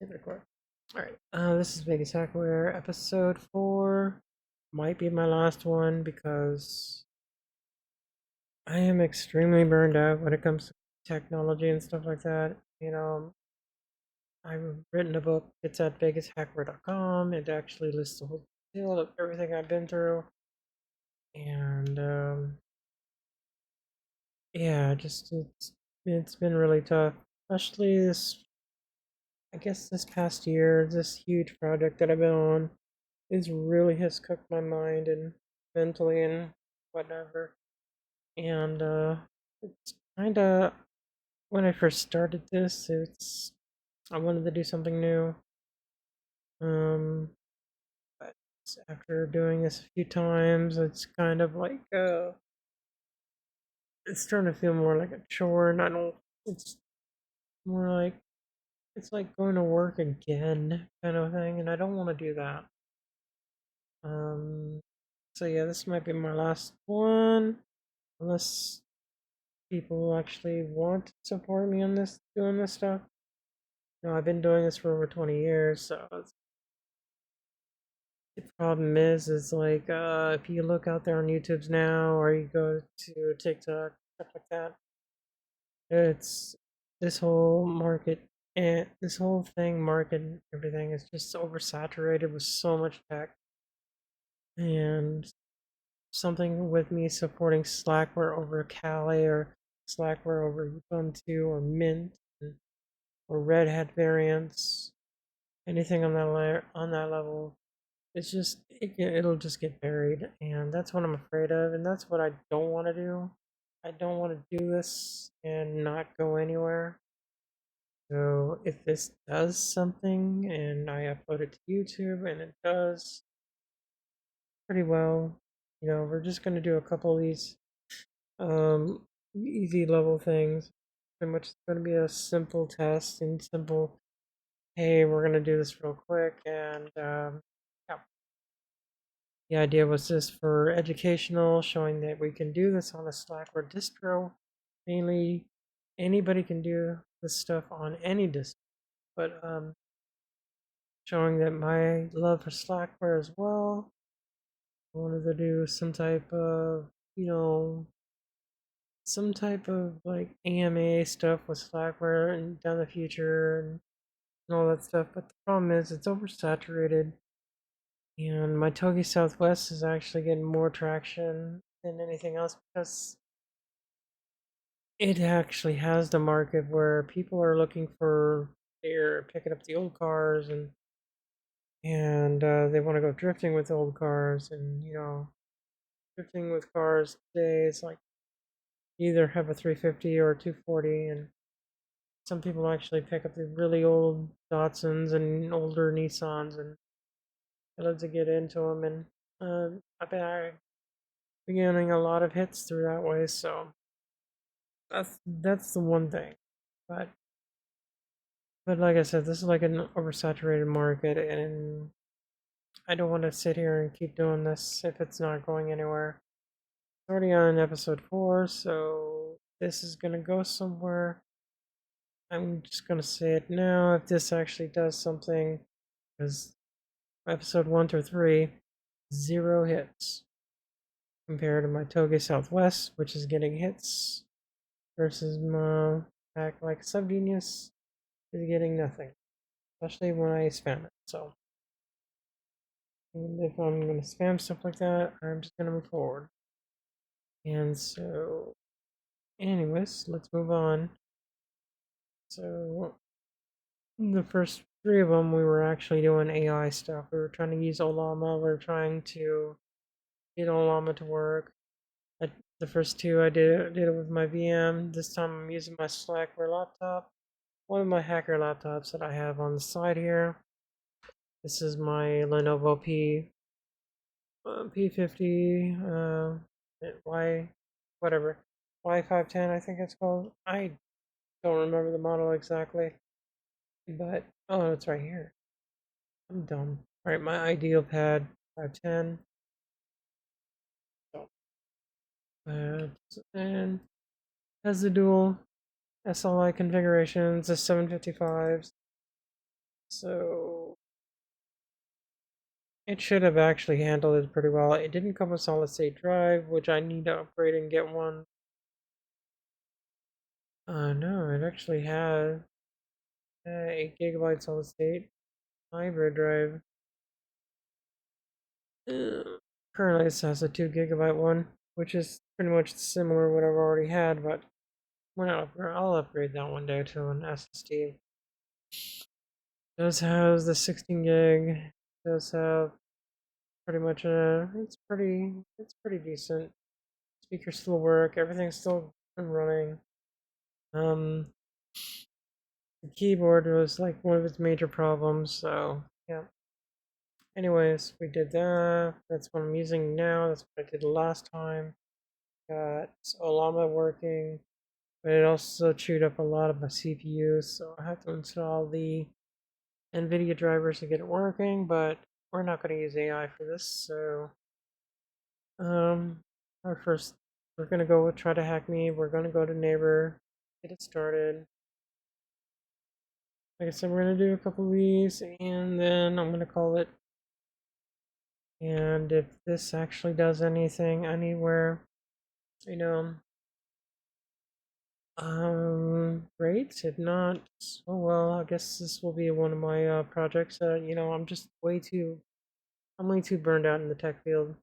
Hit record. Alright, this is Vegas Hackware, episode 4. Might be my last one because I am extremely burned out when it comes to technology and stuff like that. I've written a book, it's at vegashackware.com. It actually lists the whole deal of everything I've been through. And, yeah, it's been really tough. Especially I guess this past year, this huge project that I've been on. It really has cooked my mind and mentally and whatever. And it's kind of when I first started this, it's I wanted to do something new. Um, but after doing this a few times, it's kind of like it's starting to feel more like a chore, and I don't. It's more like it's like going to work again, kind of thing, and I don't want to do that. Um, so yeah, this might be my last one, unless people actually want to support me on this doing this stuff. I've been doing this for over 20 years, so the problem is like if you look out there on YouTube's now or you go to TikTok, stuff like that, it's this whole market and this whole thing, market and everything is just oversaturated with so much tech. And something with me supporting Slackware over Kali or Slackware over Ubuntu or Mint or Red Hat variants, anything on that level, it'll just get buried, and that's what I'm afraid of, and that's what I don't want to do. I don't want to do this and not go anywhere. So if this does something and I upload it to YouTube and it does pretty well, we're just gonna do a couple of these um easy level things. Pretty much it's gonna be a simple test and simple, hey, we're gonna do this real quick, and yeah. The idea was just for educational, showing that we can do this on a Slackware distro. Mainly, anybody can do this stuff on any distro, but showing that my love for Slackware as well. I wanted to do you know, some type of like AMA stuff with Slackware and down the future and all that stuff. But the problem is it's oversaturated. And my Togi Southwest is actually getting more traction than anything else because it actually has the market where people are looking for, they're picking up the old cars and they want to go drifting with old cars, and drifting with cars today is like either have a 350 or a 240, and some people actually pick up the really old Datsuns and older Nissans, and I love to get into them, and I've been getting a lot of hits through that way, so that's the one thing. But like I said, this is like an oversaturated market, and I don't want to sit here and keep doing this if it's not going anywhere. It's already on episode 4, so this is gonna go somewhere. I'm just gonna say it now. If this actually does something, because episode 1 through 3, 0 hits compared to my Toge Southwest, which is getting hits, versus my pack like subGenius is getting nothing, especially when I spam it. So if I'm gonna spam stuff like that, I'm just gonna move forward. And so, anyways, let's move on. So the first 3 of them, we were actually doing AI stuff. We were trying to use Olama. We were trying to get Olama to work. The first 2 I did it with my VM. This time I'm using my Slackware laptop, one of my hacker laptops that I have on the side here. This is my Lenovo P50 Y whatever Y510, I think it's called. I don't remember the model exactly, but oh, it's right here. I'm dumb. All right, my ideal pad 510. So, and has the dual SLI configurations, the 755s. So it should have actually handled it pretty well. It didn't come with solid state drive, which I need to upgrade and get one. No, it actually had 8 GB solid state hybrid drive. Currently, this has a 2 GB one, which is pretty much similar to what I've already had, but I'll upgrade that one day to an SSD. Does have the 16 gig. Does have pretty much it's pretty decent. Speakers still work. Everything's still running. Um, the keyboard was like one of its major problems. So yeah. Anyways, we did that. That's what I'm using now. That's what I did last time. Got Olama working, but it also chewed up a lot of my CPU. So I have to install the NVIDIA drivers to get it working. But we're not going to use AI for this. So Um, our first, we're gonna go with try to hack me. We're gonna go to neighbor, get it started. Like I said, we're gonna do a couple of these, and then I'm gonna call it. And if this actually does anything anywhere, you know, great. If not, oh well. I guess this will be one of my projects. I'm way too burned out in the tech field.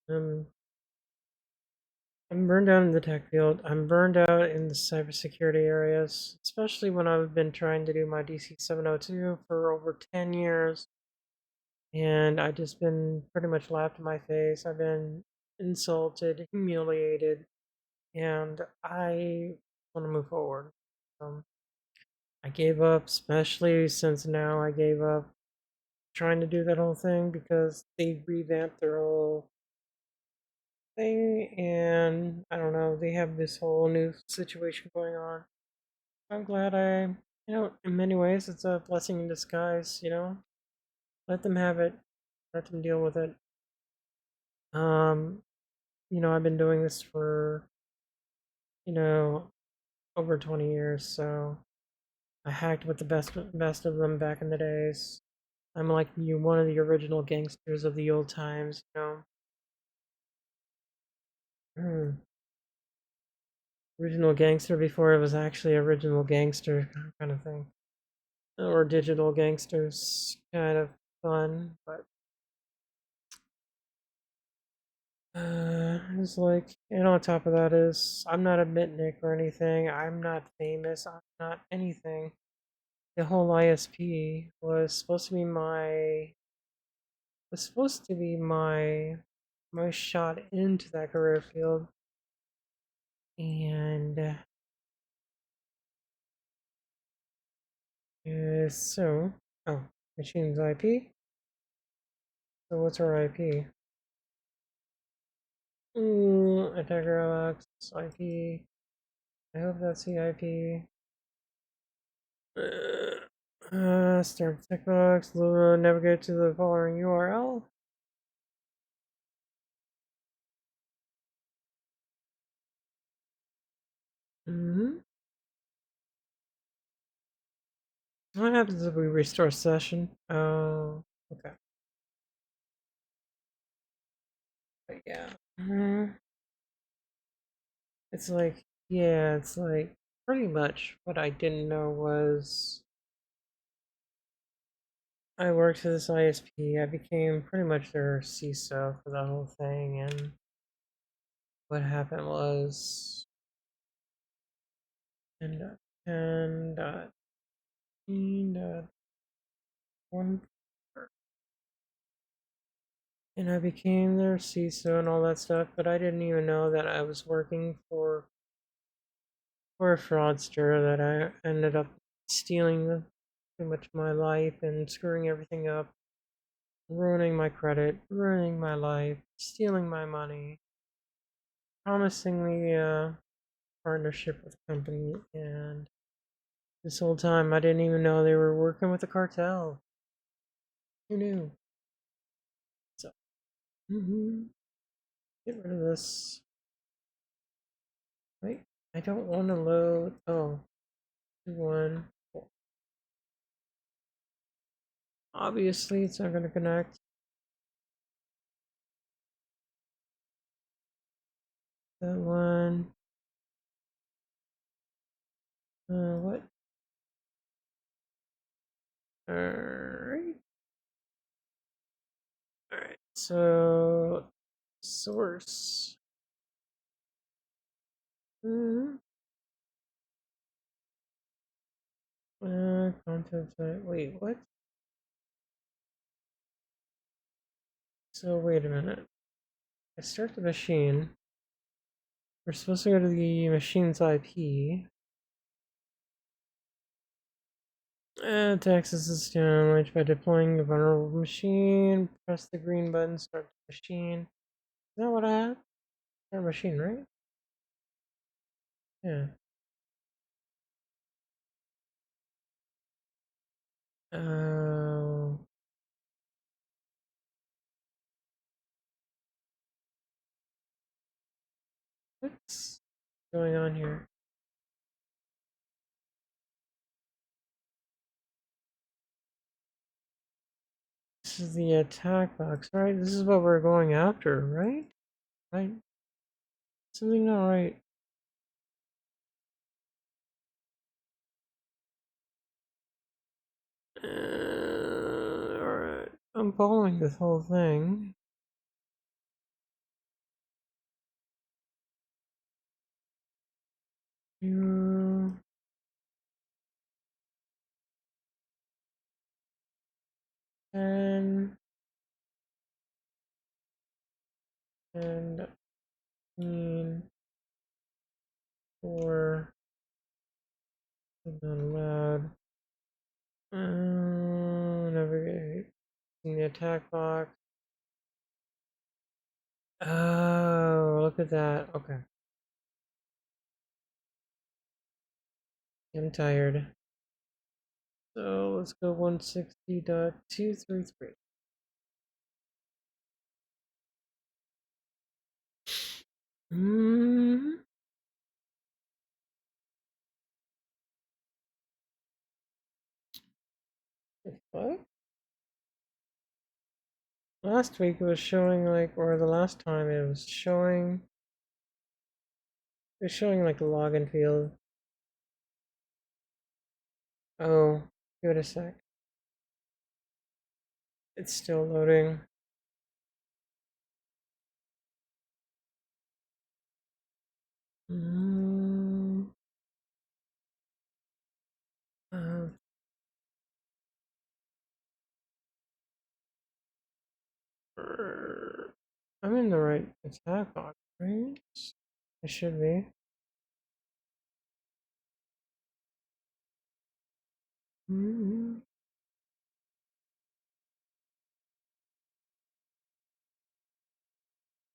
Um, I'm burned out in the tech field. I'm burned out in the cybersecurity areas, especially when I've been trying to do my DC 702 for over 10 years. And I've just been pretty much laughed in my face. I've been insulted, humiliated, and I want to move forward. Um, I gave up, especially since now I gave up trying to do that whole thing because they revamped their whole thing, and I don't know, they have this whole new situation going on. I'm glad in many ways, it's a blessing in disguise. Let them have it, let them deal with it. Um, I've been doing this for, you know, over 20 years, so I hacked with the best of them back in the days. I'm like one of the original gangsters of the old times. Hmm. Original gangster before it was actually original gangster kind of thing. Or digital gangsters, kind of fun, but it's like, and on top of that is, I'm not a mitnick or anything. I'm not famous. I'm not anything. The whole ISP was supposed to be my shot into that career field, and so oh, machine's IP. So what's our IP? Attacker Alex IP. I hope that's the IP. Start checkbox, navigate to the following URL. What happens if we restore session? Oh, okay. But yeah. It's like, yeah, it's like pretty much what I didn't know was I worked for this ISP. I became pretty much their CISO for the whole thing, and what happened was 10.10.1, and I became their CISO and all that stuff, but I didn't even know that I was working for a fraudster that I ended up stealing pretty much my life and screwing everything up, ruining my credit, ruining my life, stealing my money, promising me a partnership with the company, and this whole time I didn't even know they were working with a cartel. Who knew? So, get rid of this. Wait, I don't want to load. Oh, 2, 1. Obviously, it's not going to connect. That one. What? Alright. Alright, so source. Hmm. Content type. Wait, what? So wait a minute. I start the machine. We're supposed to go to the machine's IP. To access this download by deploying the vulnerable machine, press the green button, start the machine. Is that what I have? Start machine, right? Yeah. Uh, what's going on here? This is the attack box, right? This is what we're going after, right? Right? Something not right. Alright. I'm following this whole thing. You 10 and mean for not allowed. Navigate in the attack box. Oh, look at that. Okay. I'm tired. So let's go 160.233. Hmm. What? Last week it was showing like, or the last time it was showing like a login field. Oh, give it a sec. It's still loading. Mm, uh, I'm in the right attack box, right? I should be. Mm-hmm.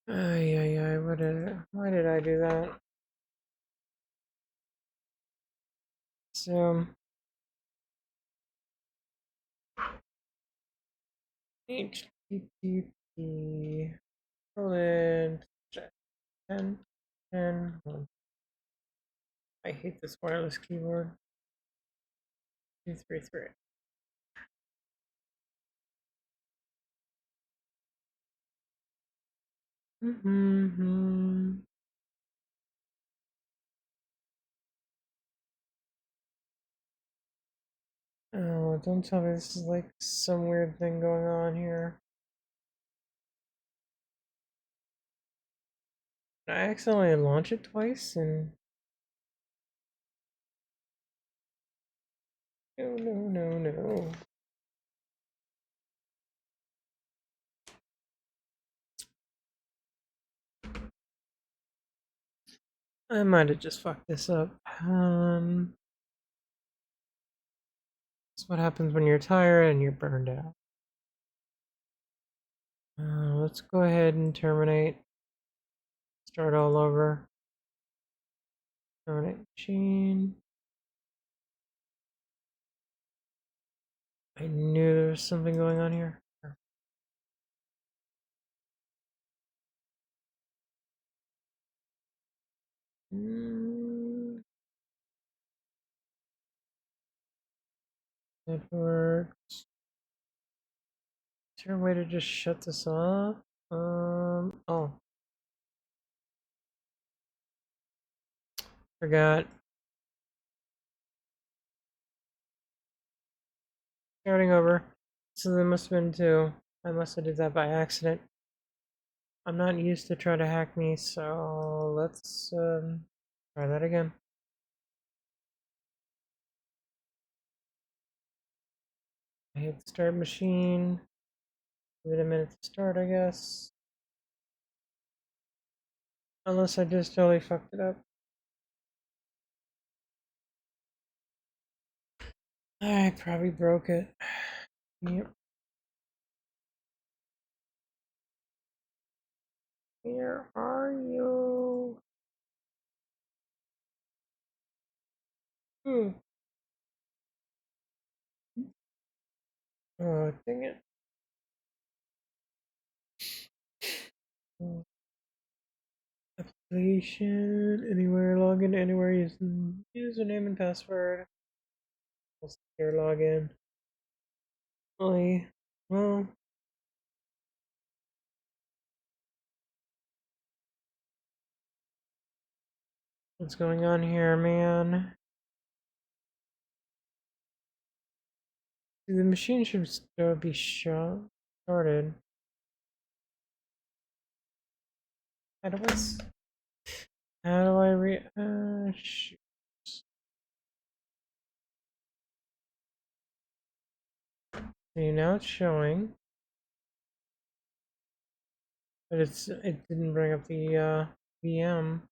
Ay, ay, ay, why did I do that? So, HTTP colon 10, 10, I hate this wireless keyboard. 233. Mm-hmm. Oh, don't tell me this is like some weird thing going on here. I accidentally launch it twice and no, no, no, no. I might have just fucked this up. That's what happens when you're tired and you're burned out. Let's go ahead and terminate. Start all over. Terminate machine. I knew there was something going on here. Networks. there a way to just shut this off? Oh, forgot. Starting over. So there must have been two. I must have did that by accident. I'm not used to try to hack me, so let's try that again. I hit the start machine. Give it a minute to start, I guess. Unless I just totally fucked it up. I probably broke it. Yep. Where are you? Hmm. Oh, dang it. Application, anywhere, login, anywhere, using username and password. Secure login. Well, what's going on here, man? The machine should still be started. How do I? How do I shoot. See, now it's showing, but it didn't bring up the VM.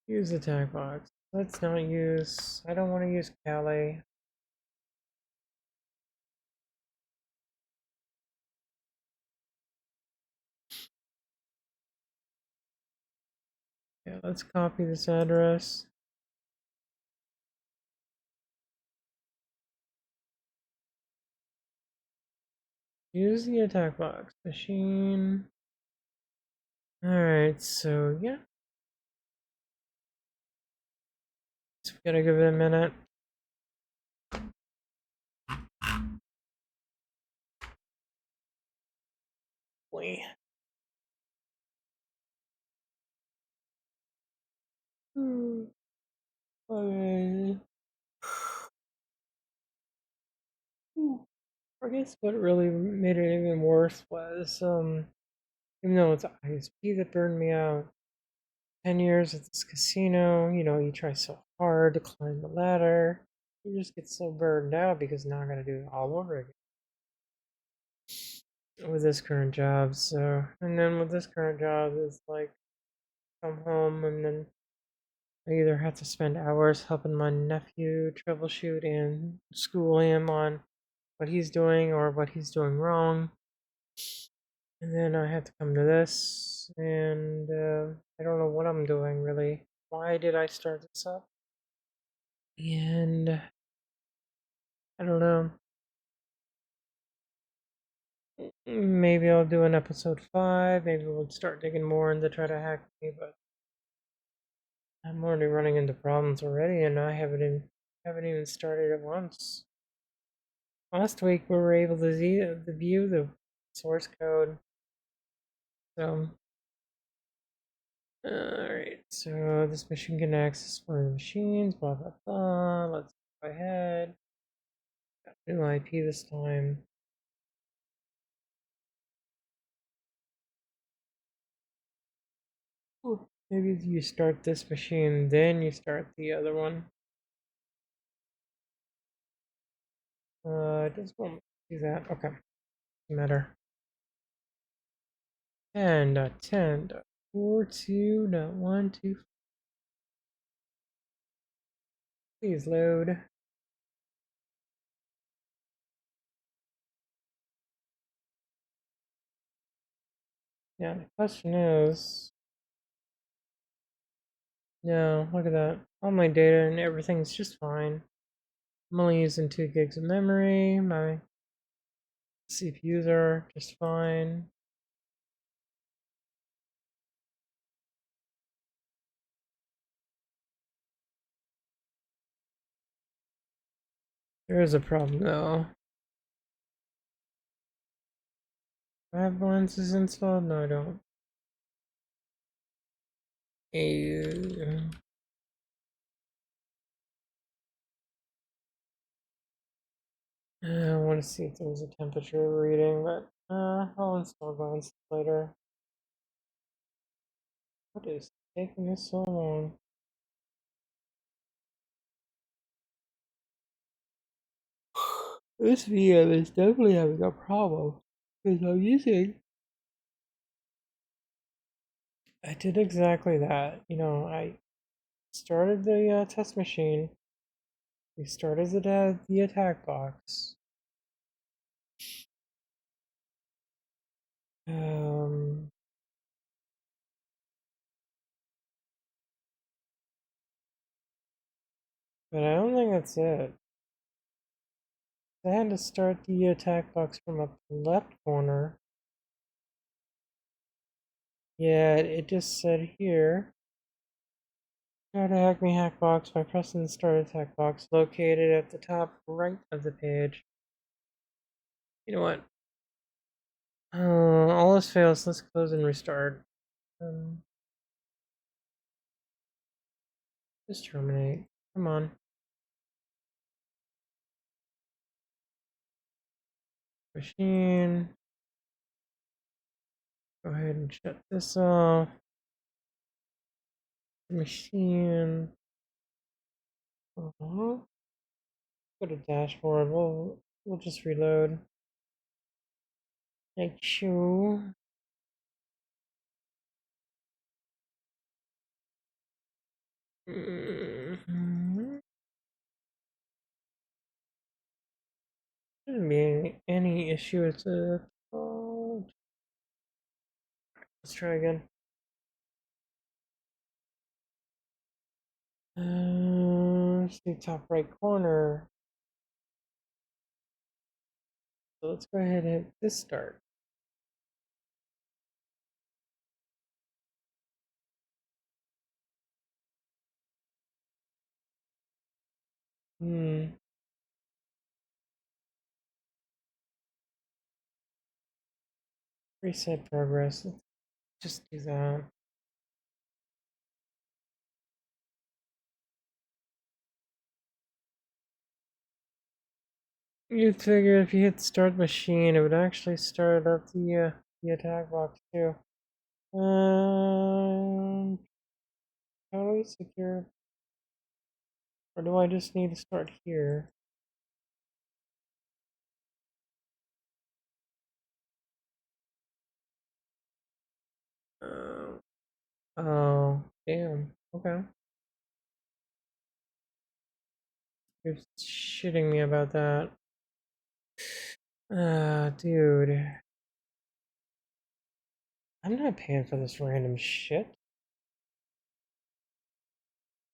Use the tag box. Let's not use. I don't want to use Calais. Yeah, let's copy this address. Use the attack box machine. Alright, so yeah. So we gotta give it a minute. Boy. Okay. I guess what really made it even worse was even though it's ISP that burned me out, 10 years at this casino, you try so hard to climb the ladder, you just get so burned out because now I gotta do it all over again with this current job. So, and then with this current job, it's like come home and then I either have to spend hours helping my nephew troubleshoot and school him on what he's doing or what he's doing wrong. And then I have to come to this, and I don't know what I'm doing really. Why did I start this up? And I don't know. Maybe I'll do an episode 5. Maybe we'll start digging more into try to hack me, but I'm already running into problems already, and I haven't even started it once. Last week we were able to view the source code. So, alright, so this machine can access one of the machines, blah blah blah. Let's go ahead. Got new IP this time. Ooh, maybe you start this machine, then you start the other one. It just won't do that. Okay, doesn't matter. 10.10.42.12. Please load. Yeah, the question is, no, look at that. All my data and everything's just fine. I'm only using 2 gigs of memory. My CPUs are just fine. There is a problem though. Do I have lenses installed? No, I don't. I want to see if there's a temperature reading, but I'll install glances later. What is taking this so long? This VM is definitely having a problem because I'm using. I did exactly that. I started the test machine. We started the attack box. Um, but I don't think that's it. I had to start the attack box from up the left corner. Yeah, it just said here. Try to hack me hack box by pressing the start attack box located at the top right of the page. You know what? All this fails. Let's close and restart. Just terminate. Come on. Machine. Go ahead and shut this off. Machine. Go to dashboard. We'll just reload. Like show. Shouldn't be any issue with it. Let's try again. See top right corner. So let's go ahead and hit this start. Reset progress. Let's just do that. You'd figure if you hit start machine, it would actually start up the attack box too. Totally secure. Or do I just need to start here? Oh, damn. Okay. You're shitting me about that. Dude. I'm not paying for this random shit.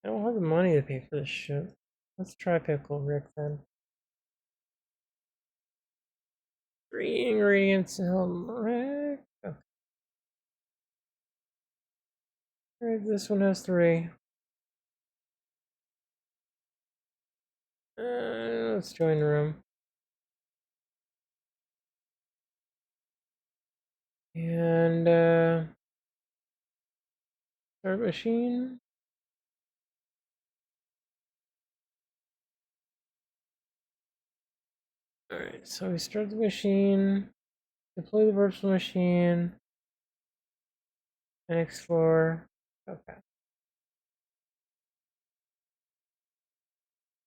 I don't have the money to pay for this shit. Let's try Pickle Rick then. 3 ingredients Rick. Okay. Alright, this one has 3. Let's join the room. And start machine. Alright, so we start the machine, deploy the virtual machine, and explore. Okay.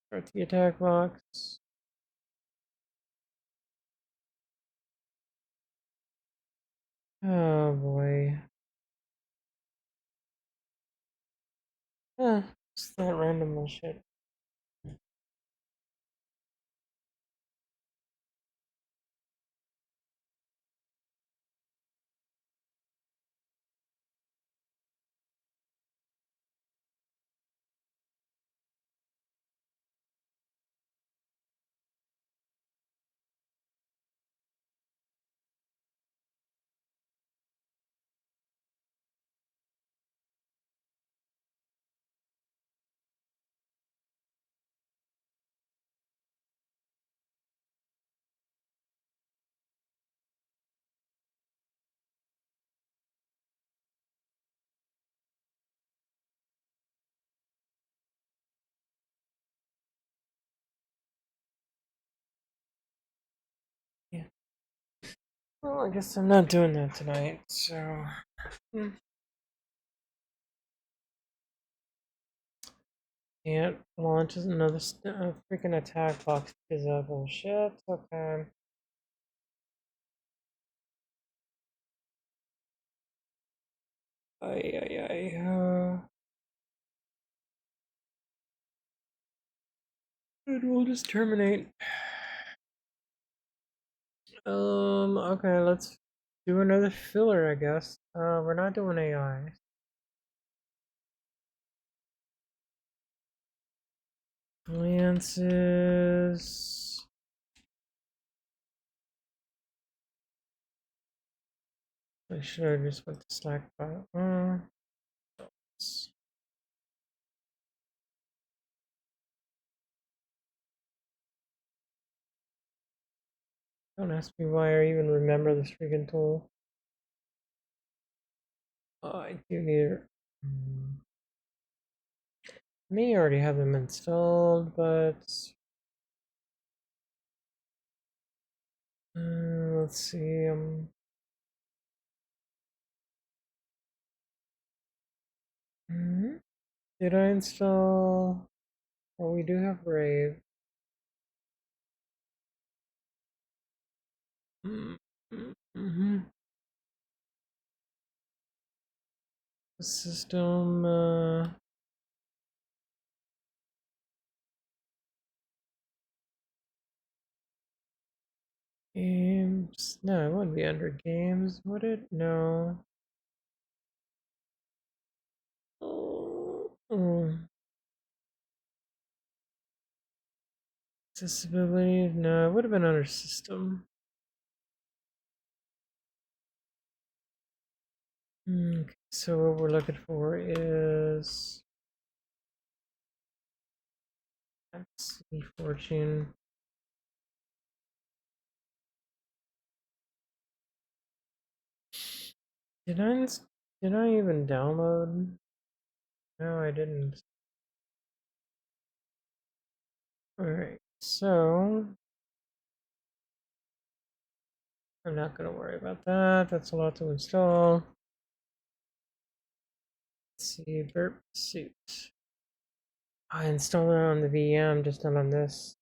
Start the attack box. Oh boy. It's that random bullshit. Well, I guess I'm not doing that tonight, so. Can't launch another freaking attack box because of bullshit. Okay. Ay, ay, ay. And we'll just terminate. Okay, let's do another filler, I guess. We're not doing AI. Lances. I should have just went to Slack file. Don't ask me why I even remember this freaking tool. I do need it. May already have them installed, but let's see. Did I install? Oh, we do have Brave. The system. Games. No, it wouldn't be under games, would it? No. Oh. Accessibility. No, it would have been under system. Okay, so what we're looking for is. Let's see, fortune. Did I did I even download? No, I didn't. Alright, so I'm not gonna worry about that. That's a lot to install. Let's see, burp suit. I installed it on the VM, just not on this.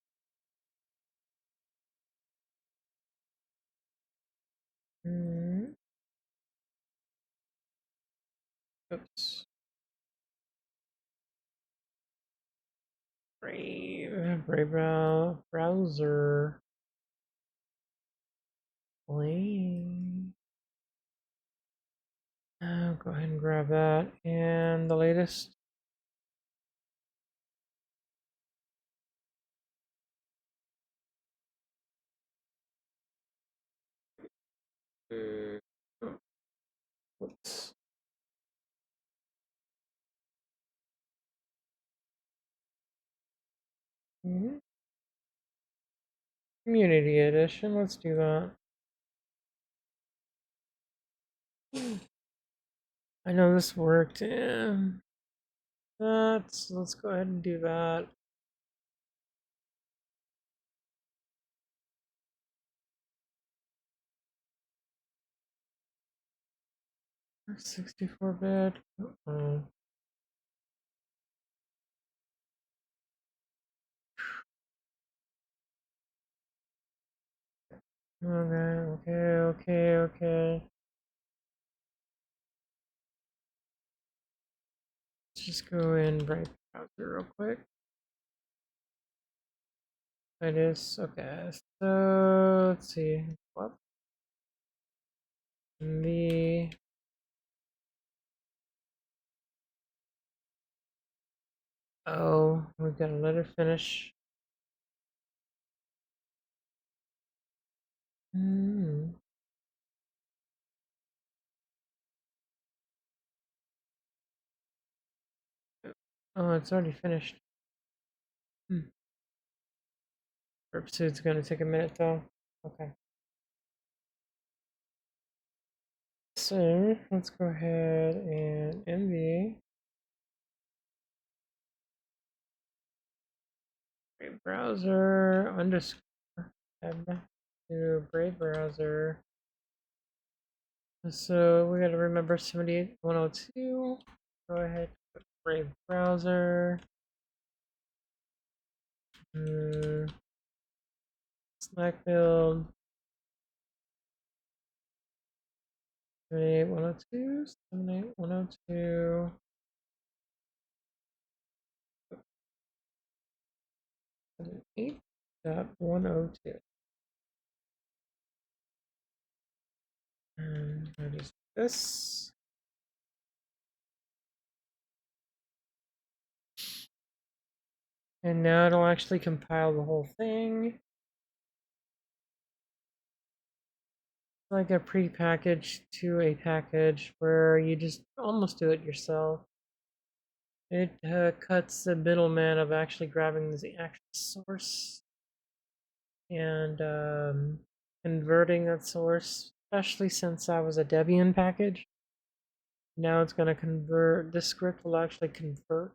Oops. Brave browser. Play. Go ahead and grab that. And the latest. Oops. Community edition. Let's do that. I know this worked. Let's go ahead and do that. For 64-bit. Oh. Okay. Let's just go in Brave browser real quick. It is okay. So let's see. What? The we've got to let it finish. Oh, it's already finished. Pursuit's gonna take a minute though. Okay. So let's go ahead and MV Brave browser underscore tab to Brave browser. So we gotta remember 78.102. Go ahead, Brave browser. Slack build. 78.102. 78.102. 78.102. And I just this. And now it'll actually compile the whole thing. Like a pre-package to a package where you just almost do it yourself. It cuts the middleman of actually grabbing the actual source and converting that source, especially since that was a Debian package. Now it's going to convert, this script will actually convert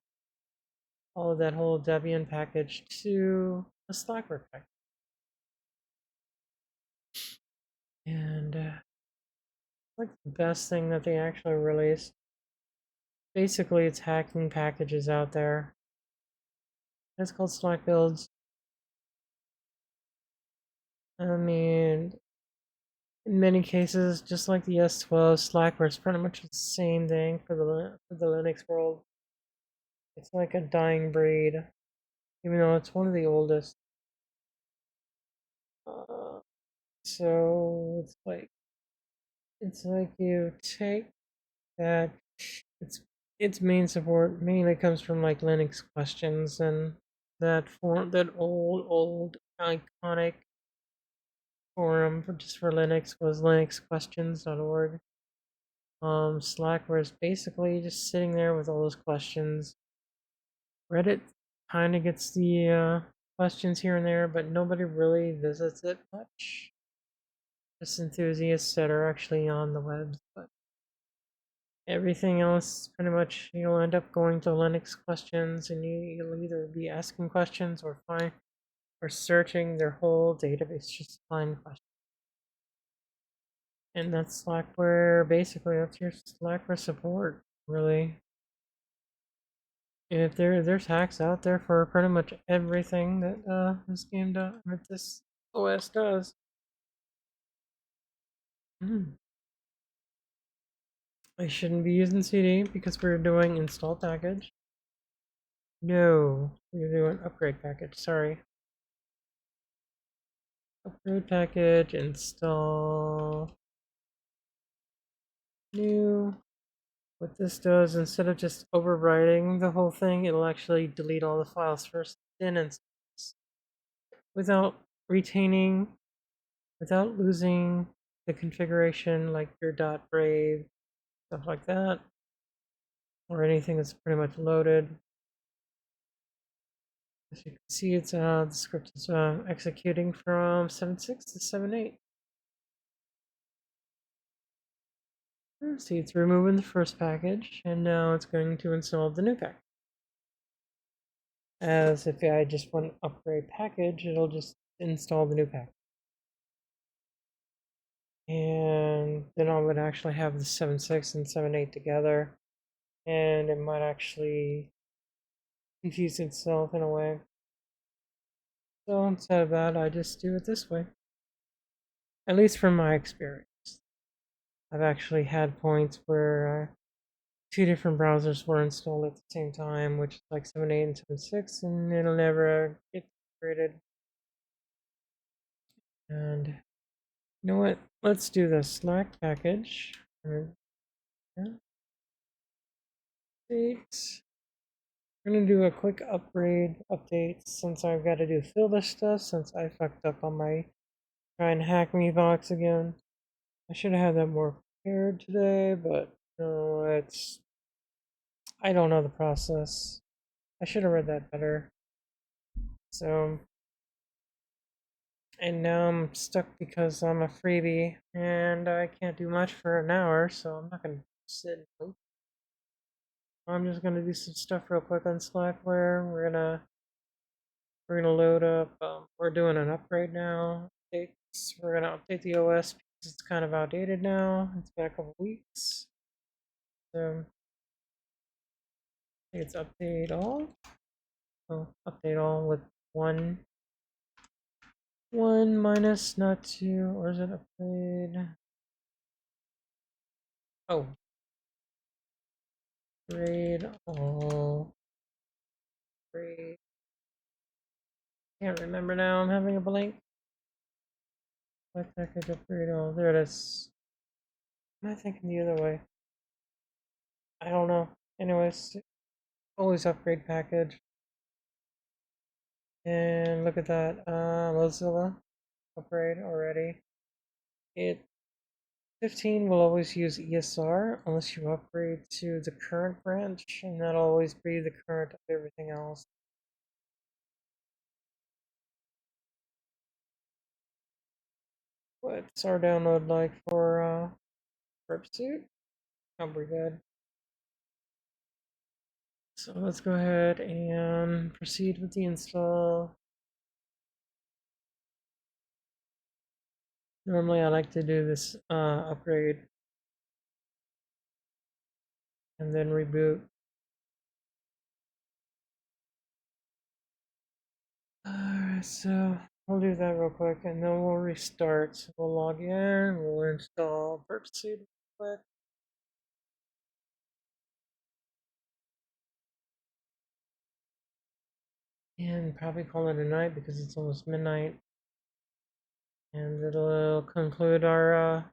all of that whole Debian package to a Slackware package. And like the best thing that they actually released. Basically, it's hacking packages out there. It's called Slack builds. I mean, in many cases, just like the S12, Slackware is pretty much the same thing for the Linux world. It's like a dying breed, even though it's one of the oldest. So it's like you take that its main support mainly comes from like Linux questions and that old iconic forum for Linux was linuxquestions.org. Slackware is basically just sitting there with all those questions. Reddit kind of gets the questions here and there, but nobody really visits it much. Just enthusiasts that are actually on the web, but everything else, pretty much, you'll end up going to Linux questions, and you'll either be asking questions or searching their whole database just to find questions. And that's Slackware. Basically, that's your Slackware support, really. If there's hacks out there for pretty much everything that this game does, that this OS does. I shouldn't be using CD because we're doing install package. No, we're doing upgrade package. Sorry. Upgrade package, install new. What this does, instead of just overwriting the whole thing, it'll actually delete all the files first, then install without retaining, without losing the configuration like your .brave, stuff like that, or anything that's pretty much loaded. As you can see, it's the script is executing from 7.6 to 7.8. See, it's removing the first package, and now it's going to install the new package. As if I just want to upgrade package, it'll just install the new package. And then I would actually have the 7.6 and 7.8 together, and it might actually confuse itself in a way. So instead of that, I just do it this way. At least from my experience. I've actually had points where two different browsers were installed at the same time, which is like 7.8 and 7.6, and it'll never get created. And you know what? Let's do the Slack package. Update. We're gonna do a quick update since I've got to do filter stuff since I fucked up on my try and hack me box again. I should have had that more prepared today, but no, I don't know the process. I should have read that better. So, and now I'm stuck because I'm a freebie and I can't do much for an hour, so I'm not gonna sit and wait. I'm just gonna do some stuff real quick on Slackware. We're gonna load up. We're doing an upgrade now. We're gonna update the OS It's kind of outdated now. It's been a couple weeks. So I think it's update all. Oh, update all with one minus, not two, or is it upgrade? Oh, grade all. Grade. Can't remember now. I'm having a blank. What package upgrade all? There it is. Am I thinking the other way? I don't know. Anyways, always upgrade package. And look at that. Mozilla upgrade already. It 15 will always use ESR unless you upgrade to the current branch, and that'll always be the current of everything else. What's our download like for Pursuit? Probably good. So let's go ahead and proceed with the install. Normally I like to do this upgrade and then reboot. Alright, so we'll do that real quick and then we'll restart. So we'll log in, we'll install Pursuit real quick. And probably call it a night because it's almost midnight. And it'll conclude our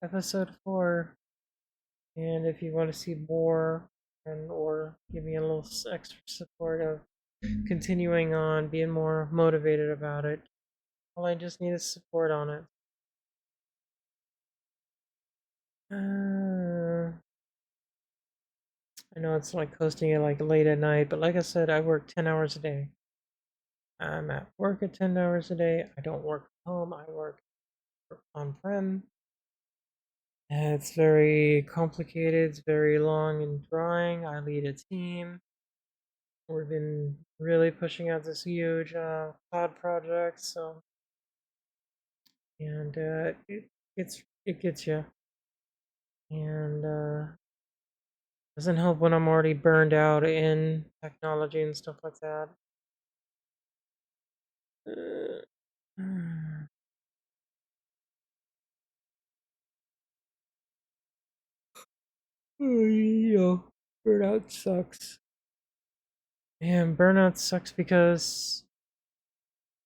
episode 4. And if you want to see more and or give me a little extra support of continuing on, being more motivated about it, all I just need is support on it. I know it's like hosting it like late at night, but like I said, I work 10 hours a day. I'm at work at 10 hours a day. I don't work at home. I work on-prem. It's very complicated. It's very long and drawing. I lead a team. We've been really pushing out this huge cloud project. So, and it gets you, and doesn't help when I'm already burned out in technology and stuff like that. You know, burnout sucks. And burnout sucks because,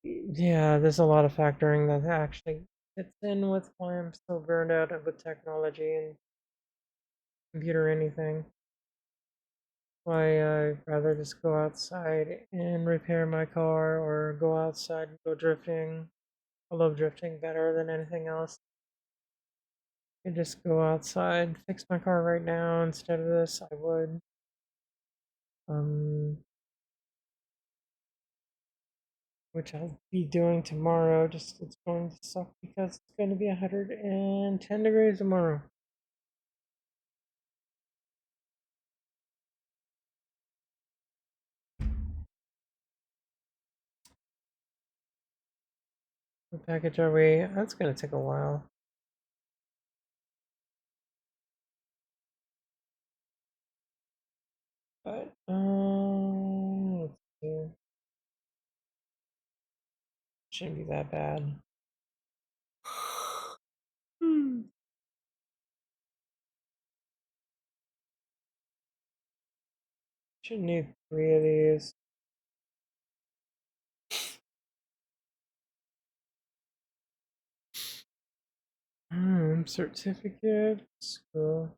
yeah, there's a lot of factoring that actually fits in with why I'm so burned out with technology and computer anything. Why I'd rather just go outside and repair my car or go outside and go drifting. I love drifting better than anything else. I could just go outside, fix my car right now instead of this, I would. Um, which I'll be doing tomorrow. Just it's going to suck because it's going to be 110 degrees tomorrow. What package are we? That's going to take a while. But let's see. Shouldn't be that bad. Should need 3 of these. Certificates. Cool.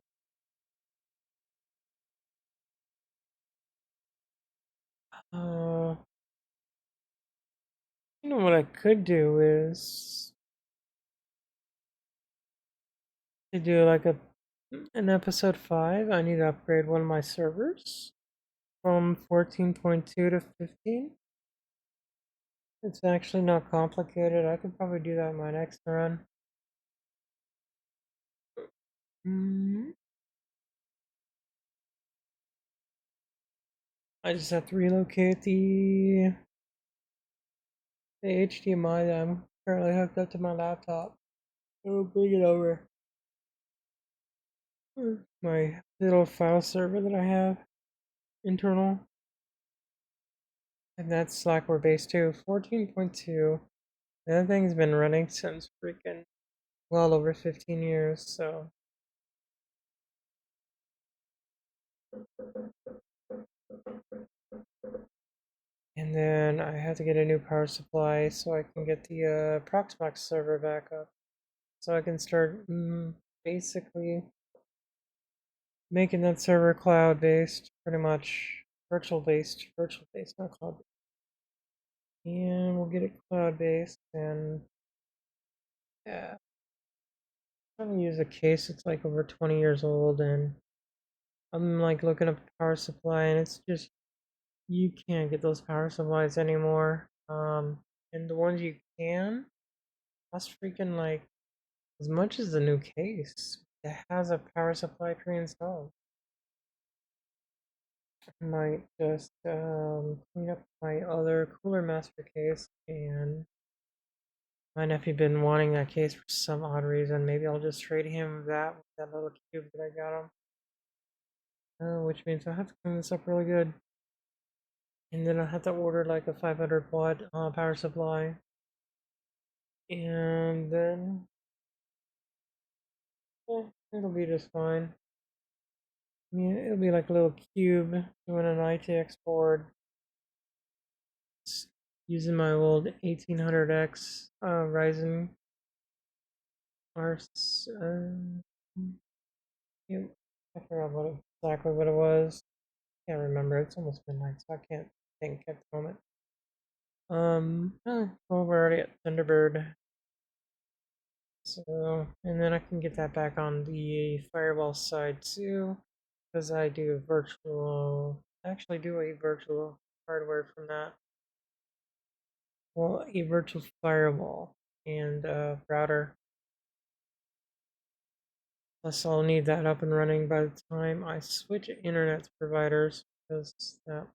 Uh, you know what I could do is to do like an episode 5. I need to upgrade one of my servers from 14.2 to 15. It's actually not complicated. I could probably do that in my next run. I just have to relocate the HDMI that I'm currently hooked up to my laptop. I'll bring it over. My little file server that I have internal, and that's Slackware base 2, 14.2. That thing's been running since freaking well over 15 years, so. And then I have to get a new power supply so I can get the Proxmox server back up. So I can start basically making that server cloud based, pretty much virtual based, not cloud based. And we'll get it cloud based, and yeah, I'm gonna use a case that's like over 20 years old, and I'm like looking up the power supply, and it's just you can't get those power supplies anymore. And the ones you can, that's freaking like as much as the new case that has a power supply pre-installed. I might just clean up my other Cooler Master case, and my nephew been wanting that case for some odd reason. Maybe I'll just trade him that with that little cube that I got him. Which means I have to clean this up really good. And then I have to order like a 500 watt power supply. And then, it'll be just fine. I mean, it'll be like a little cube doing an ITX board. Using my old 1800X Ryzen R. Yeah, I forgot exactly what it was. Can't remember. It's almost midnight, so I can't think at the moment. Well, we're already at Thunderbird, so and then I can get that back on the firewall side too, because I do virtual. Actually, do a virtual hardware from that. Well, a virtual firewall and router. Plus, I'll need that up and running by the time I switch internet providers, because that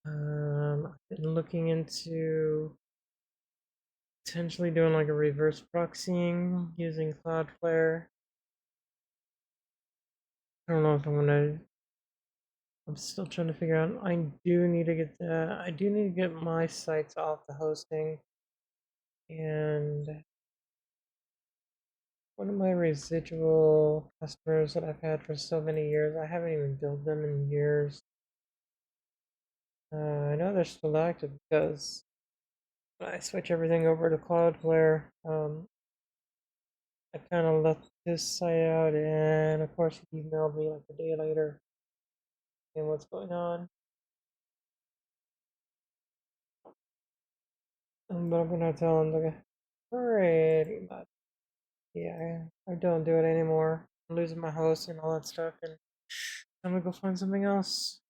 I've been looking into potentially doing like a reverse proxying using Cloudflare. I don't know if I'm gonna. I'm still trying to figure out. I do need to get that. I do need to get my sites off the hosting, and one of my residual customers that I've had for so many years, I haven't even billed them in years. I know they're still active because when I switch everything over to Cloudflare, I kind of left his site out, and of course he emailed me like a day later and what's going on. But I'm gonna tell him like pretty much, yeah, I don't do it anymore. I'm losing my host and all that stuff, and I'm gonna go find something else,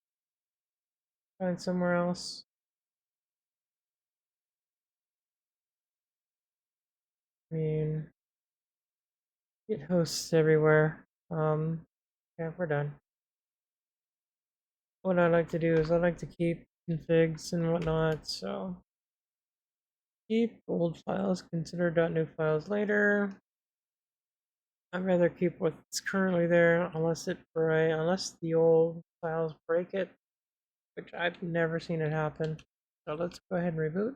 find somewhere else. I mean, get hosts everywhere. Yeah, we're done. What I like to do is I like to keep configs and whatnot, so keep old files, consider .new files later. I'd rather keep what's currently there unless the old files break it, which I've never seen it happen. So let's go ahead and reboot.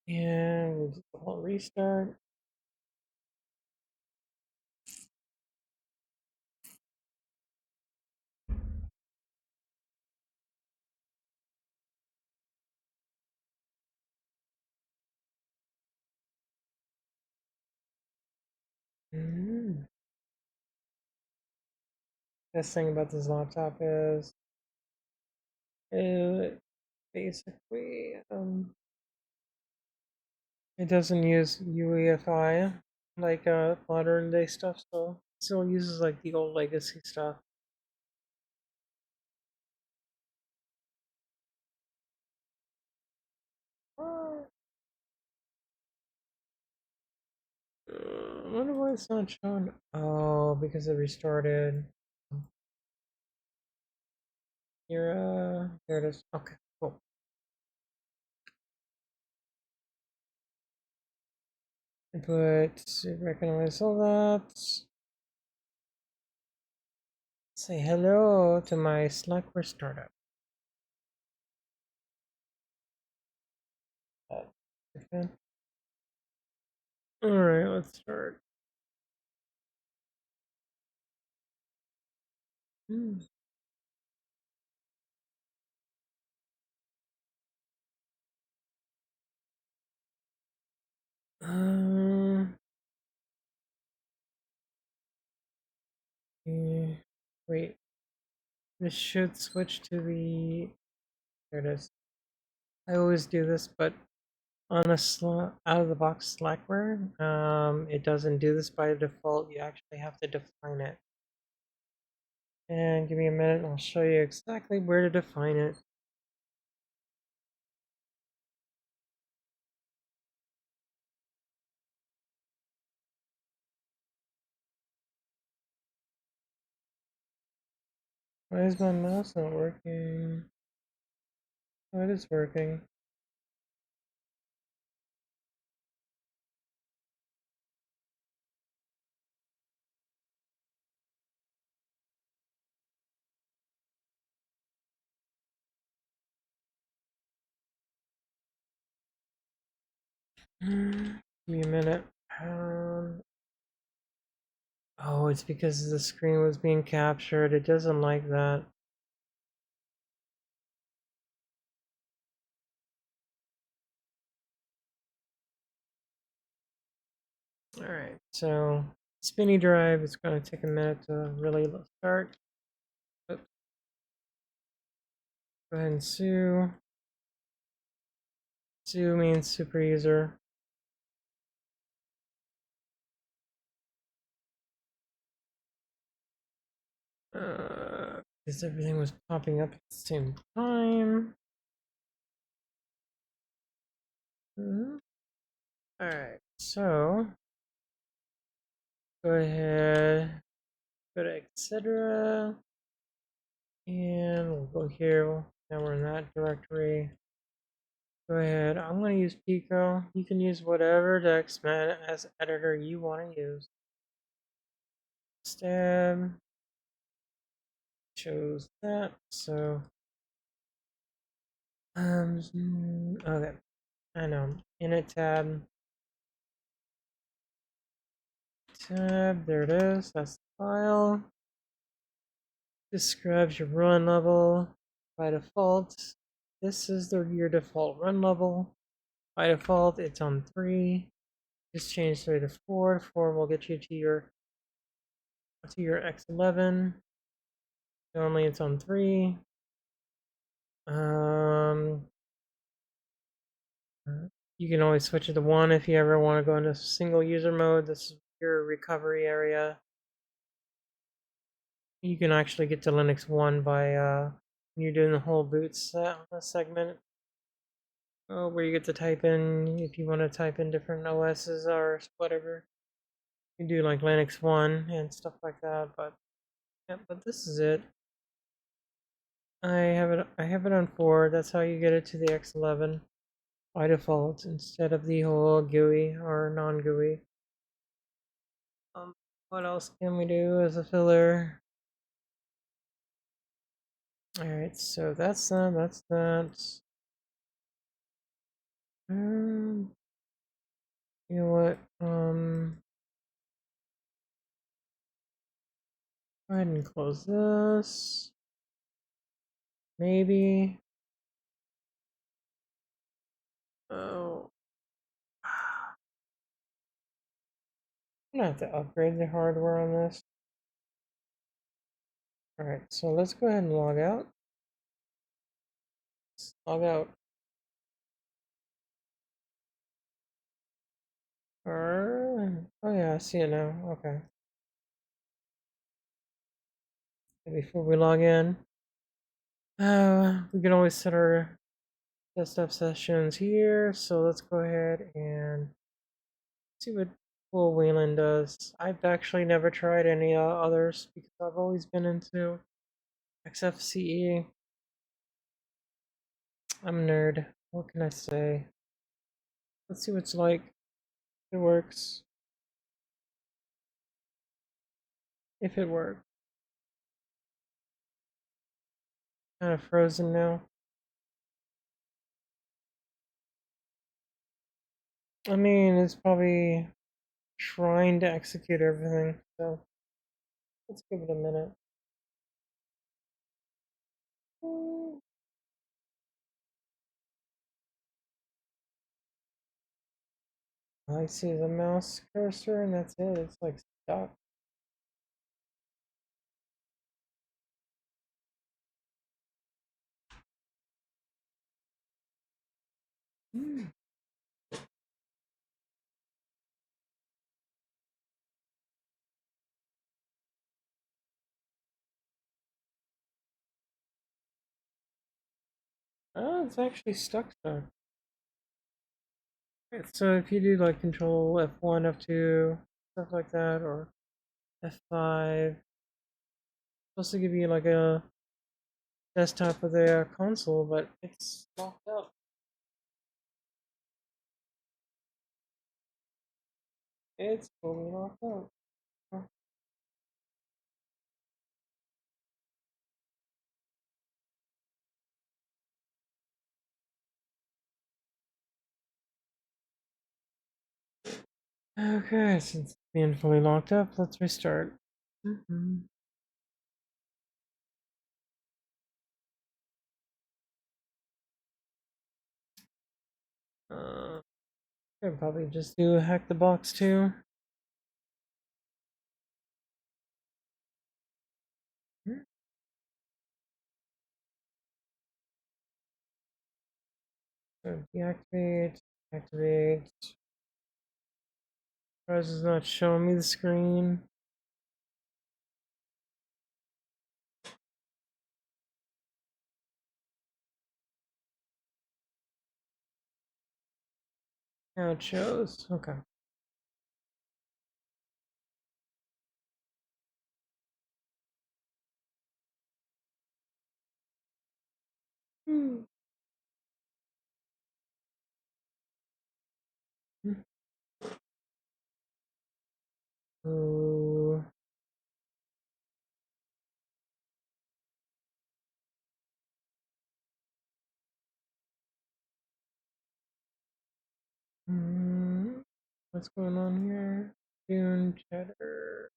And we'll do the whole restart. Mm-hmm. Best thing about this laptop is it basically it doesn't use UEFI like modern day stuff, so it still uses like the old legacy stuff. I wonder why it's not showing. Oh, because it restarted. Here, there it is. Okay, cool. But recognize all that. Say hello to my Slackware startup. Okay. Alright, let's start. Hmm. Um, wait, this should switch to the. There it is. I always do this, but on a out of the box Slackware, it doesn't do this by default. You actually have to define it. And give me a minute, and I'll show you exactly where to define it. Why is my mouse not working? Oh, it is working. Give me a minute. Oh, it's because the screen was being captured. It doesn't like that. Alright, so spinny drive is going to take a minute to really start. Oops. Go ahead and sue. Sue means super user. Because everything was popping up at the same time. Alright, so go ahead, go to etc. And we'll go here. Now we're in that directory. Go ahead. I'm going to use Pico. You can use whatever DexMed as editor you want to use. Stab. Chose that. So, okay. I know. Init tab. Tab. There it is. That's the file. Describes your run level. By default, this is your default run level. By default, it's on 3. Just change 3 to 4. 4 will get you to your X11. Normally it's on 3. You can always switch it to 1 if you ever want to go into single user mode. This is your recovery area. You can actually get to Linux 1 by when you're doing the whole boot segment. Where you get to type in, if you want to type in different OSs or whatever. You can do like Linux 1 and stuff like that, but yeah, but this is it. I have it on 4. That's how you get it to the X11 by default instead of the whole GUI or non-GUI. What else can we do as a filler? Alright, so that's that, that's that. You know what? Go ahead and close this. Maybe. Oh. I'm gonna have to upgrade the hardware on this. Alright, so let's go ahead and log out. Let's log out. Oh yeah, I see it now. Okay. Before we log in, we can always set our desktop sessions here. So let's go ahead and see what full Wayland does. I've actually never tried any others because I've always been into XFCE. I'm a nerd. What can I say? Let's see what it's like. It works. If it works. Kind of frozen now. I mean, it's probably trying to execute everything, so let's give it a minute. I see the mouse cursor, and that's it. It's like stuck. Oh, it's actually stuck. Right, so if you do like control F1, F2, stuff like that, or F5, it's supposed to give you like a desktop of the console, but it's locked up. It's totally locked up. Okay, since it's being fully locked up, let's restart. Uh, I could probably just do hack the box too. So deactivate, activate. Surprise is not showing me the screen. Now it shows. Okay. Hmm. Oh. What's going on here? Dune cheddar.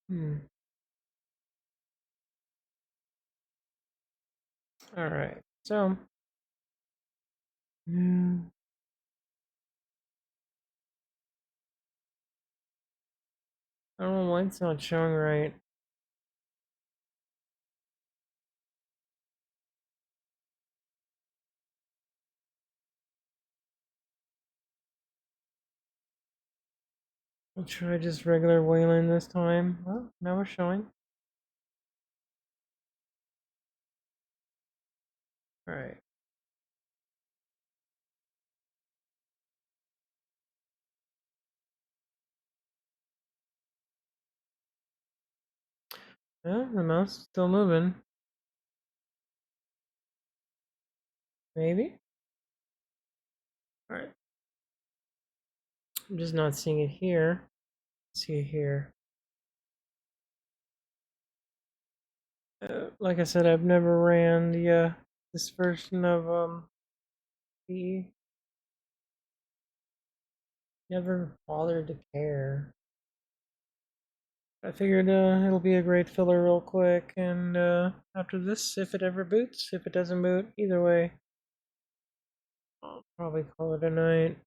Hmm. All right. So, yeah. I don't know why it's not showing right. I'll try just regular Wayland this time. Well, now we're showing. All right. Yeah, the mouse is still moving. Maybe. All right. I'm just not seeing it here. See it here. Like I said, I've never ran the this version of the never bothered to care. I figured it'll be a great filler real quick, and after this, if it ever boots, if it doesn't boot, either way, I'll probably call it a night.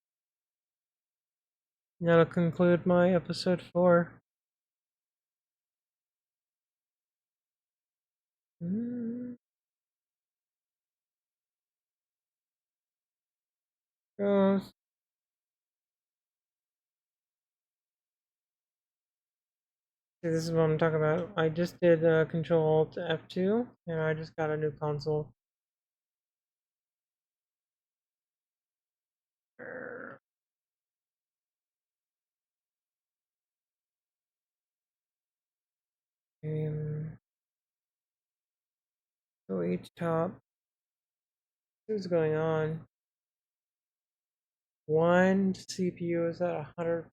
That'll conclude my episode 4. Mm. Goes. See, this is what I'm talking about. I just did Control Alt F2, and I just got a new console. So each top. What's going on? One CPU is at 100%.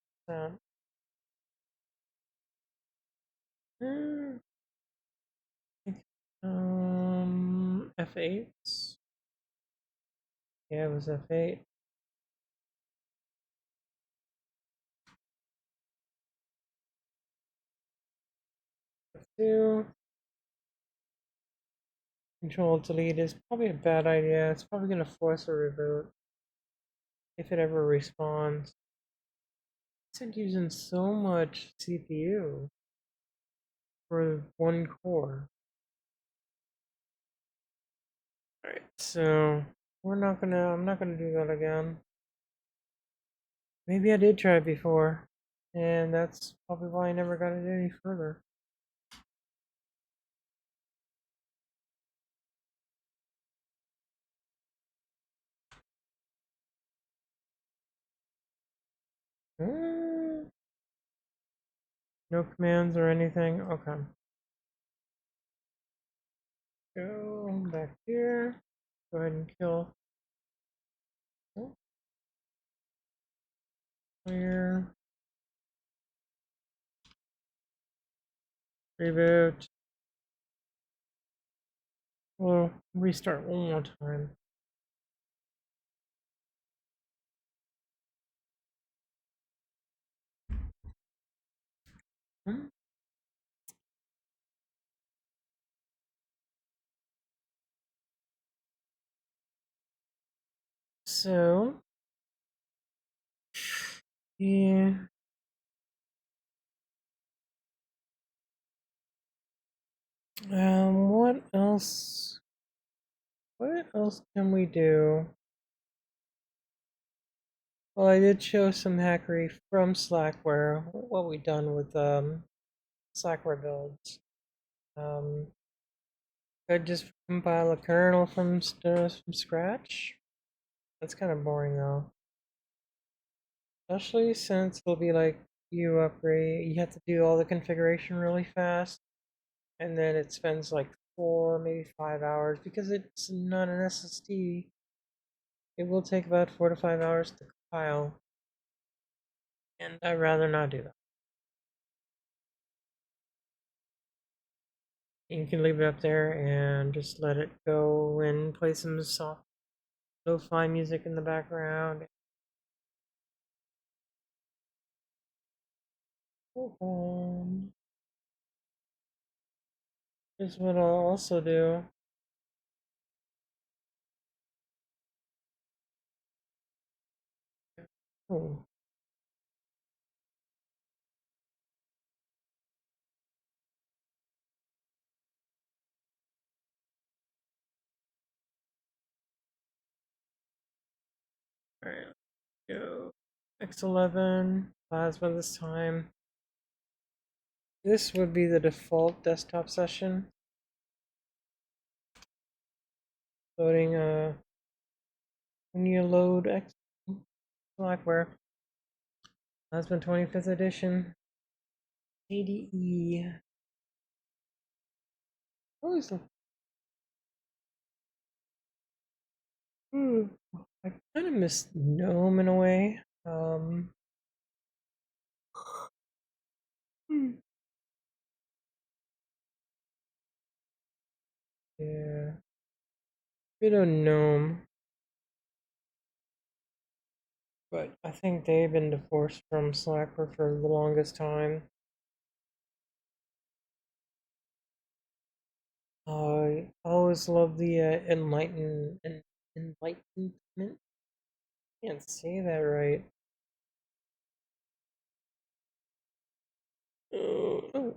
F8. Yeah, it was F8. F2. Control delete is probably a bad idea. It's probably going to force a reboot if it ever respawns. It's using so much CPU for one core. Alright, so I'm not gonna do that again. Maybe I did try it before, and that's probably why I never got it any further. No commands or anything. Okay. Go back here. Go ahead and kill. Oh, clear. Reboot. We'll restart one more time. Hmm? So, yeah. What else? What else can we do? Well, I did show some hackery from Slackware, what we done with Slackware builds. Could just compile a kernel from scratch. That's kind of boring though, especially since it'll be like you upgrade, you have to do all the configuration really fast, and then it spends like 4, maybe 5 hours because it's not an SSD. It will take about 4 to 5 hours to compile, and I'd rather not do that. You can leave it up there and just let it go and play some soft lo-fi music in the background. Here's what I'll also do. Oh. Alright, let's go. X11, plasma this time. This would be the default desktop session. Loading when you load X Slackware. Plasma 25th edition. ADE. Always I kind of miss GNOME in a way. Yeah, bit of GNOME, but I think they've been divorced from Slackware for the longest time. I always love the enlightenment. Can't say that right. Oh.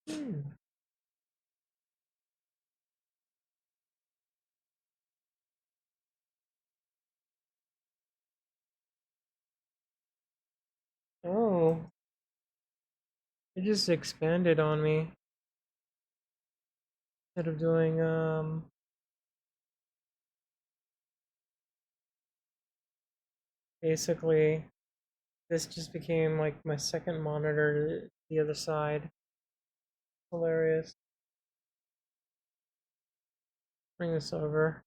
Hmm. Oh, it just expanded on me instead of doing basically, this just became like my second monitor to the other side. Hilarious. Bring this over.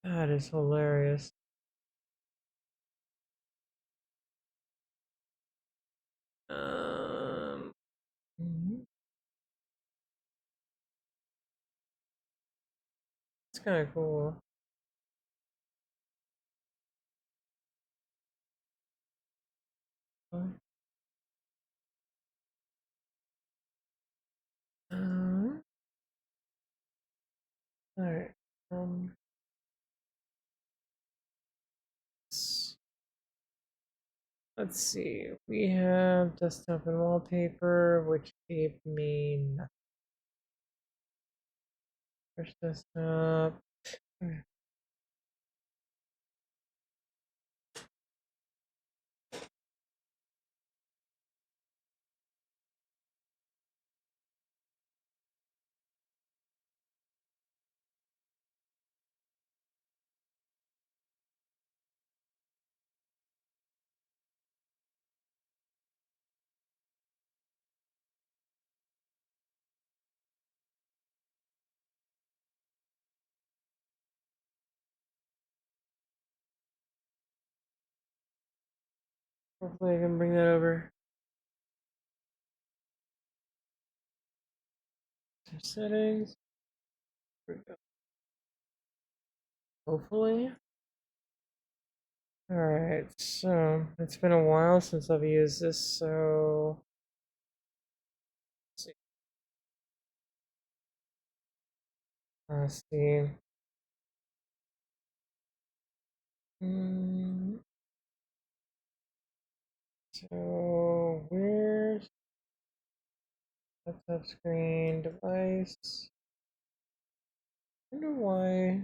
That is hilarious. Um, mhm. It's kind of cool. Um, all right. Um, let's, let's see. We have desktop and wallpaper, which gave me nothing. First desktop. Okay. Hopefully, I can bring that over to settings. Here we go. Hopefully. All right. So it's been a while since I've used this. So let's see. Let's see. Mm, so where's laptop screen device? I wonder why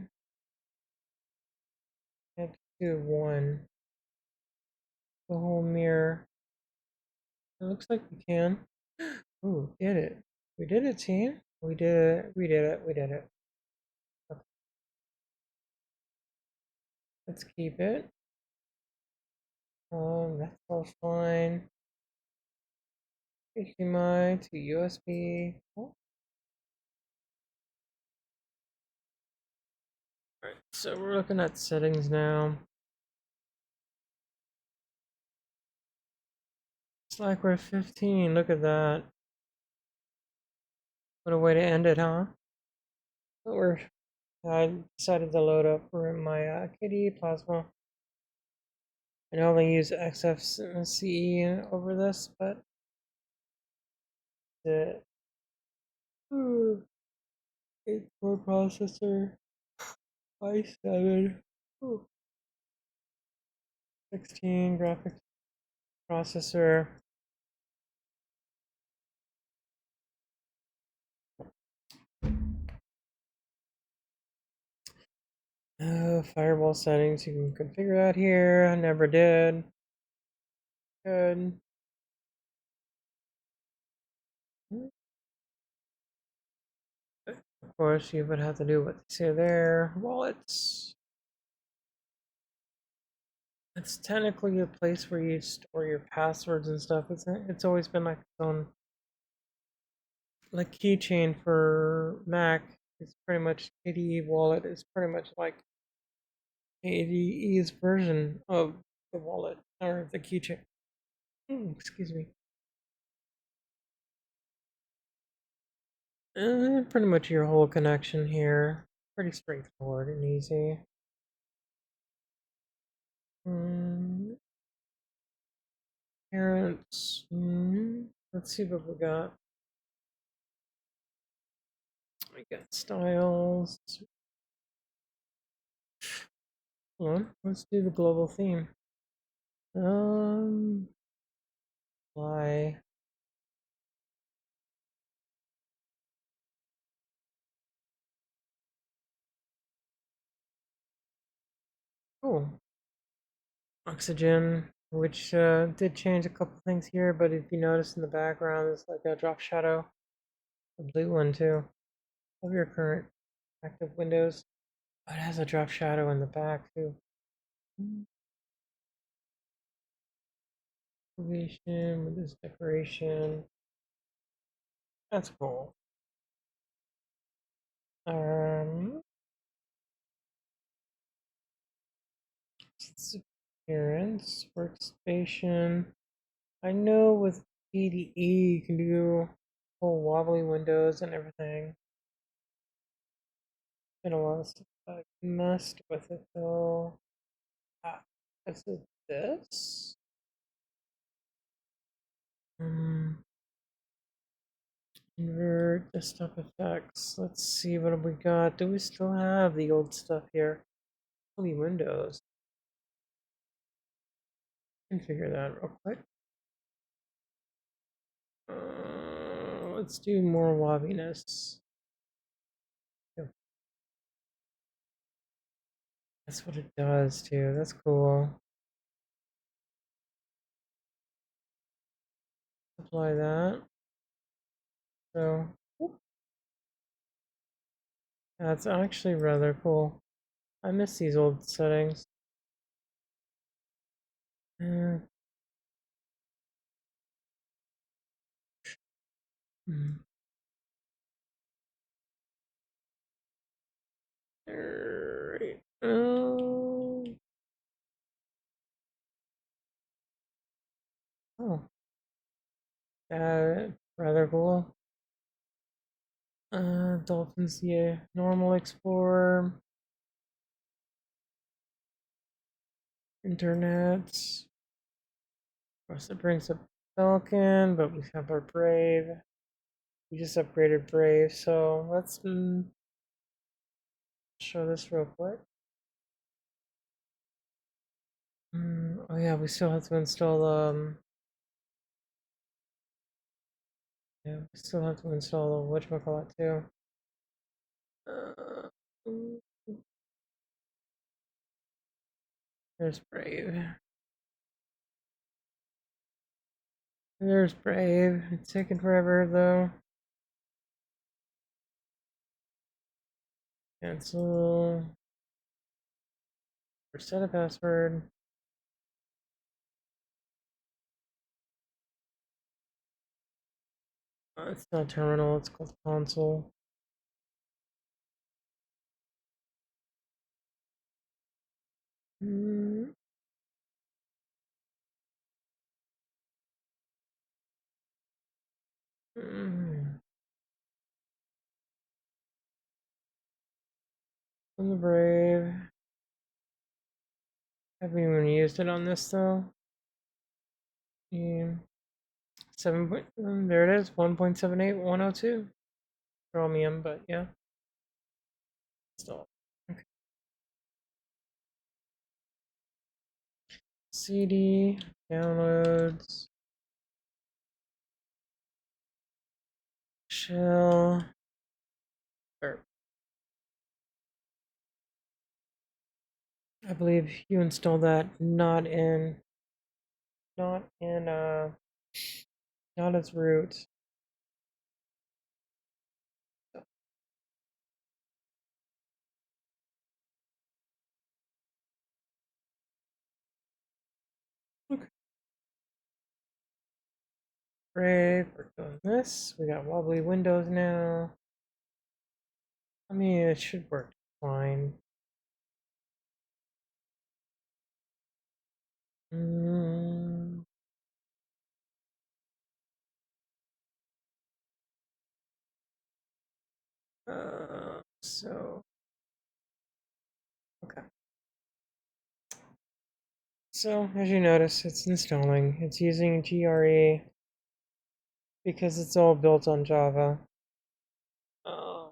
I have to do one. The whole mirror. It looks like we can. Ooh, did it. We did it, team. We did it. We did it. We did it. Okay, let's keep it. That's all fine. HDMI to USB. Oh. Alright, so we're looking at settings now. Slackware 15, look at that. What a way to end it, huh? We're, I decided to load up for my KDE Plasma. I only use XFCE over this, but the 8-core processor, i7, 16 graphics processor. Firewall settings you can configure that here. I never did. Good. Of course, you would have to do what they say there. Wallets. It's technically a place where you store your passwords and stuff. It's always been like its own like keychain for Mac. It's pretty much KDE Wallet is pretty much like KDE's version of the wallet or the keychain. Excuse me. Pretty much your whole connection here. Pretty straightforward and easy. Mm, Parents. Let's see what we got. We got styles. Hold on. Let's do the global theme. Why? Cool. Oxygen, which did change a couple things here, but if you notice in the background, it's like a drop shadow, a blue one too, of your current active windows. Oh, it has a drop shadow in the back too. Activation with this decoration. That's cool. Um, appearance, workstation. I know with PDE you can do whole wobbly windows and everything. Been a while since I messed with it though. Ah, is it this? Invert desktop effects. Let's see what we got. Do we still have the old stuff here? Only Windows. Configure that real quick. Let's do more wobbiness. Yep. That's what it does too. That's cool. Apply that. So that's actually rather cool. I miss these old settings. Uh, hmm. Alright. Oh, rather cool. Dolphins, yeah. Normal Explorer. Internet. Of course, it brings up Falcon, but we have our Brave. We just upgraded Brave, so let's show this real quick. Oh yeah, we still have to install yeah, we still have to install whatchamacallit too. Uh, mm, there's Brave. There's Brave. It's taking forever though. Cancel. Reset a password. It's not terminal, it's called console. Mm, mm. On the Brave. Haven't even used it on this though. Yeah. There it is, 1.78102. Chromium, but yeah. Install. Okay. CD, downloads, shell, or I believe you installed that not in not as root. Okay. Great, we're doing this. We got wobbly windows now. I mean, it should work fine. Mm, so, okay. So, as you notice, it's installing. It's using GRE because it's all built on Java,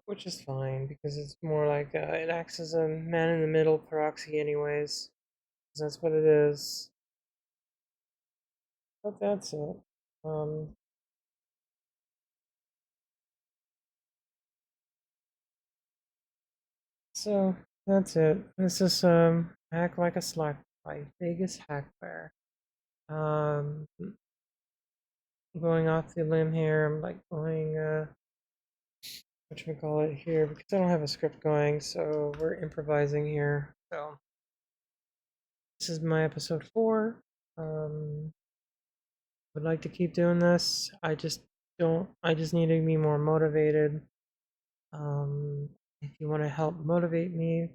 which is fine because it's more like it acts as a man-in-the-middle proxy anyways. That's what it is. But that's it. Um, so that's it. This is Hack Like a Slack by Vegas Hackware. Um, going off the limb here. I'm like going whatchamacallit here because I don't have a script going, so we're improvising here. So this is my episode 4. Um, would like to keep doing this. I just don't. I just need to be more motivated. Um, if you want to help motivate me,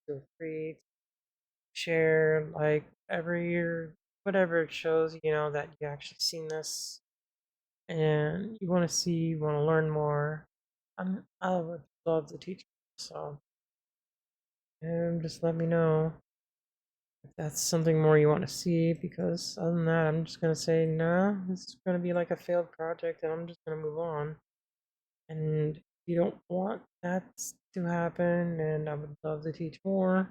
feel free to share like every year, whatever it shows, that you actually seen this and you want to see, you want to learn more. I would love to teach. So, just let me know if that's something more you want to see. Because other than that, I'm just gonna say, nah, this is gonna be like a failed project, and I'm just gonna move on. And if you don't want that to happen, and I would love to teach more.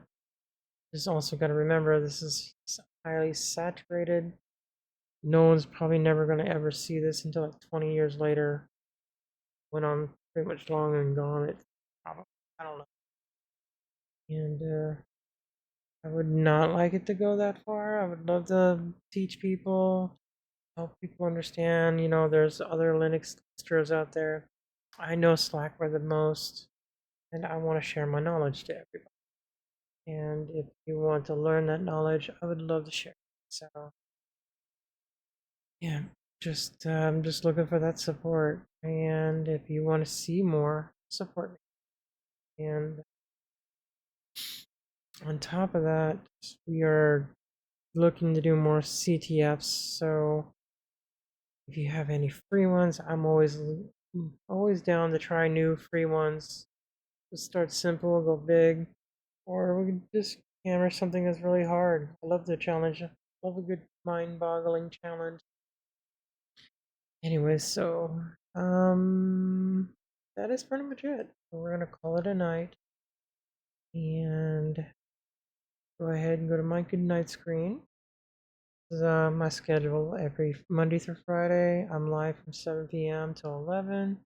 Just also got to remember this is highly saturated. No one's probably never going to ever see this until like 20 years later when I'm pretty much long and gone. Probably, I don't know. And I would not like it to go that far. I would love to teach people, help people understand. There's other Linux distros out there. I know Slackware the most, and I want to share my knowledge to everybody. And if you want to learn that knowledge, I would love to share. So yeah, I'm just looking for that support. And if you want to see more, support me. And on top of that, we are looking to do more CTFs. So if you have any free ones, I'm always down to try new free ones. Just start simple, go big, or we can just hammer something that's really hard. I love the challenge. I love a good mind-boggling challenge. Anyways, so that is pretty much it. We're gonna call it a night and go ahead and go to my good night screen. This is my schedule every Monday through Friday. I'm live from 7 p.m. till 11.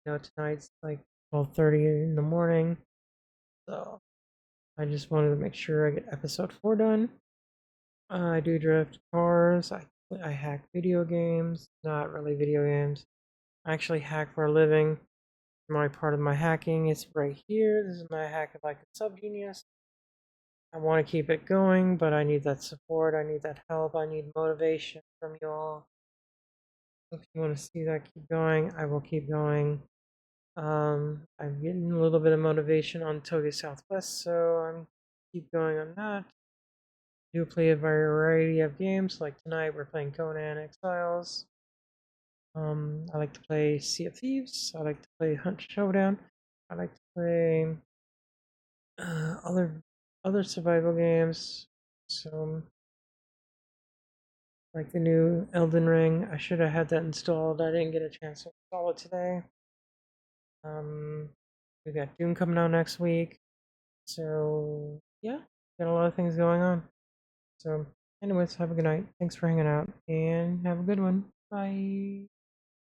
Tonight's like 12:30 in the morning. So I just wanted to make sure I get episode 4 done. I do drift cars. I hack video games. Not really video games. I actually hack for a living. My part of my hacking is right here. This is my hack of like a subGenius. I want to keep it going, but I need that support. I need that help. I need motivation from you all. If you want to see that keep going, I will keep going. I'm getting a little bit of motivation on Toge Southwest, so I'm keep going on that. I do play a variety of games. Like tonight, we're playing Conan Exiles. I like to play Sea of Thieves. I like to play Hunt Showdown. I like to play uh, other other survival games. So like the new Elden Ring. I should have had that installed. I didn't get a chance to install it today. Um, we got Doom coming out next week. So yeah, got a lot of things going on. So anyways, have a good night. Thanks for hanging out and have a good one. Bye.